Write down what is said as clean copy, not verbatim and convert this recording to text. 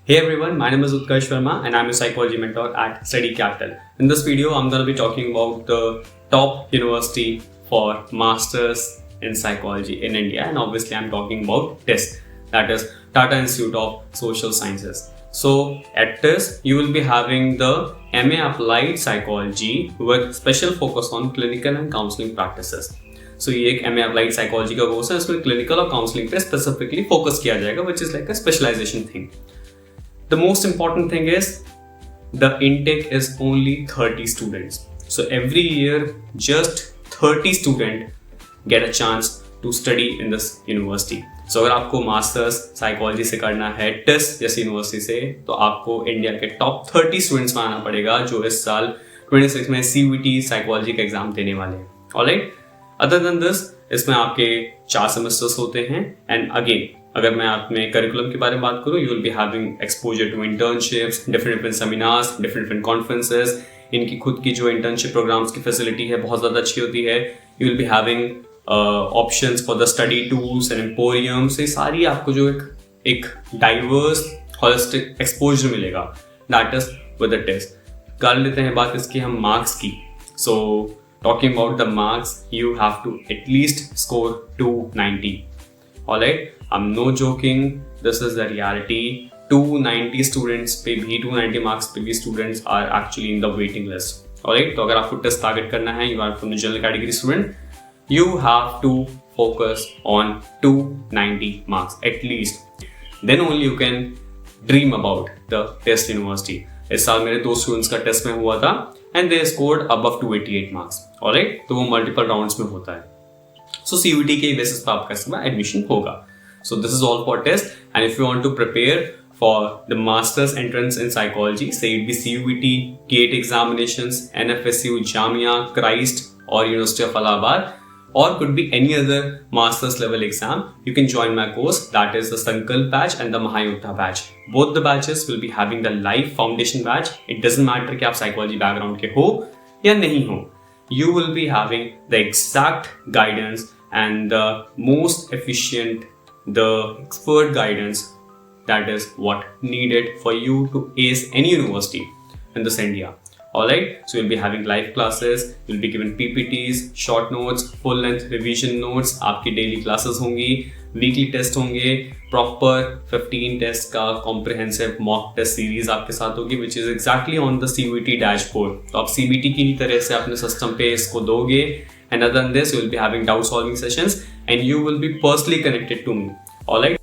Hey everyone, my name is Utkarsh Verma and I'm your psychology mentor at Study Capital. In this video, I'm going to be talking about the top university for masters in psychology in India, and obviously I'm talking about TISS, that is Tata Institute of Social Sciences. So at TISS, you will be having the MA Applied Psychology with special focus on clinical and counseling practices. So ये एक MA Applied Psychology का course है, इसमें clinical और counseling पे specifically focus किया जाएगा, which is like a specialization thing. The most important thing is the intake is only 30 students. So every year, just 30 students get a chance to study in this university. So अगर आपको masters psychology से करना है TISS जैसी university से, तो आपको India के टॉप 30 स्टूडेंट्स में आना पड़ेगा जो इस साल 26 में CUET साइकोलॉजी का एग्जाम देने वाले हैं. ऑलराइट, अदर देन दिस, इसमें आपके 4 सेमेस्टर्स होते हैं. एंड अगेन, अगर मैं अपने करिकुलम के बारे में बात करूँ, you will be having exposure to internships, different seminars, different conferences. इनकी खुद की जो इंटर्नशिप प्रोग्राम्स की फैसिलिटी है बहुत ज़्यादा अच्छी होती है. You will be having options for the study tools and emporiums. ये सारी आपको जो एक डाइवर्स होलिस्टिक एक्सपोजर मिलेगा, that is with the test. कर लेते हैं बात इसकी हम मार्क्स की. सो talking about the marks, you have to at least score 290. Alright, I'm no joking, this is the reality. 290 students पे भी 290 marks पे भी students are actually in the waiting list. Alright, तो अगर आपको टेस्ट टारगेट करना है, you are from the general category student, you have to focus on 290 marks at least. Then only you can dream about the test university. इस साल मेरे 2 students का test में हुआ था and they scored above 288 marks. Alright, तो वो multiple rounds में होता है. So CUET के बेसिस पर आपका इसमें एडमिशन होगा. So this is all for test, and if you want to prepare for the master's entrance in psychology, say it be CUET, GATE examinations, NFSU, Jamia, Christ or University of Allahabad, or could be any other master's level exam, you can join my course, that is the Sankalp batch and the Mahayuddha batch. Both the batches will be having the live foundation batch. It doesn't matter कि आप psychology background के हो या नहीं हो. You will be having the exact guidance and the most efficient, the expert guidance that is what needed for you to ace any university in this India. Alright, so you'll be having live classes, you'll be given PPTs, short notes, full length revision notes, आपकी daily classes होंगी, weekly test होंगे, proper 15 test का comprehensive mock test series आपके साथ होगी, which is exactly on the CUET dashboard. तो आप CBT की ही तरह से अपने system पे इसको दोगे, and other than this, you will be having doubt solving sessions and you will be personally connected to me. Alright,